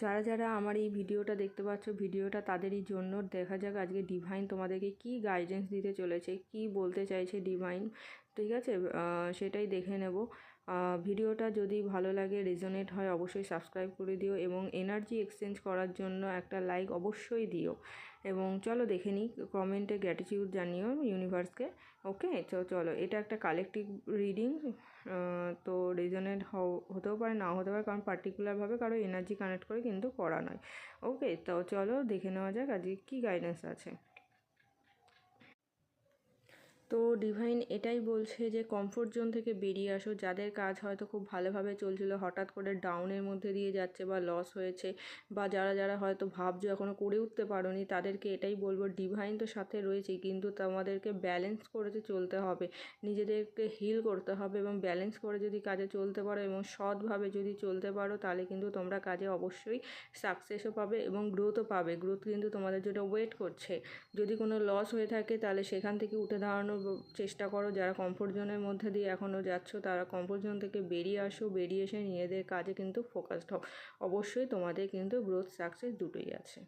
যারা যারা আমার এই ভিডিওটা দেখতে পাচ্ছ, ভিডিওটা তাদেরই জন্য। দেখা যাক আজকে ডিভাইন তোমাদেরকে কি গাইডেন্স দিতে চলেছে, কি বলতে চাইছে ডিভাইন, ঠিক আছে? সেটাই দেখে নেব। ভিডিওটা যদি ভালো লাগে, রেজোনেট হয়, অবশ্যই সাবস্ক্রাইব করে দিও এবং এনার্জি এক্সচেঞ্জ করার জন্য একটা লাইক অবশ্যই দিও। এবং চলো দেখে নিই, কমেন্টে গ্র্যাটিটিউড জানিও ইউনিভার্সকে। ওকে, তো চলো, এটা একটা কালেকটিভ রিডিং। তো রেজোনেট হতেও পারে, নাও হতে পারে, কারণ পার্টিকুলারভাবে কারো এনার্জি কানেক্ট করে কিন্তু করা নয়। ওকে, তো চলো দেখে নেওয়া যাক আজকে কী গাইডেন্স আছে। তো ডিভাইন এটাই বলছে যে কমফোর্ট জোন থেকে বেরিয়ে আসো। যাদের কাজ হয়তো খুব ভালোভাবে চলছিল, হঠাৎ করে ডাউনের মধ্যে দিয়ে যাচ্ছে বা লস হয়েছে, বা যারা যারা হয়তো ভাবছো এখনও করে উঠতে পারোনি, তাদেরকে এটাই বলবো, ডিভাইন তো সাথে রয়েছে, কিন্তু তোমাদেরকে ব্যালেন্স করে চলতে হবে, নিজেদেরকে হিল করতে হবে এবং ব্যালেন্স করে যদি কাজে চলতে পারো এবং সৎভাবে যদি চলতে পারো, তাহলে কিন্তু তোমরা কাজে অবশ্যই সাকসেসও পাবে এবং গ্রোথও পাবে। গ্রোথ কিন্তু তোমাদের জন্য ওয়েট করছে। যদি কোনো লস হয়ে থাকে তাহলে সেখান থেকে উঠে দাঁড়ানোর চেষ্টা করো। যারা কমফোর্ট জোনের মধ্যে দিয়ে এখনও যাচ্ছ, তারা কমফোর্ট জোন থেকে বেরিয়ে আসো, বেরিয়ে এসে নিজেদের কাজে কিন্তু ফোকাসড হও। অবশ্যই তোমাদের কিন্তু গ্রোথ সাকসেস দুটোই আছে।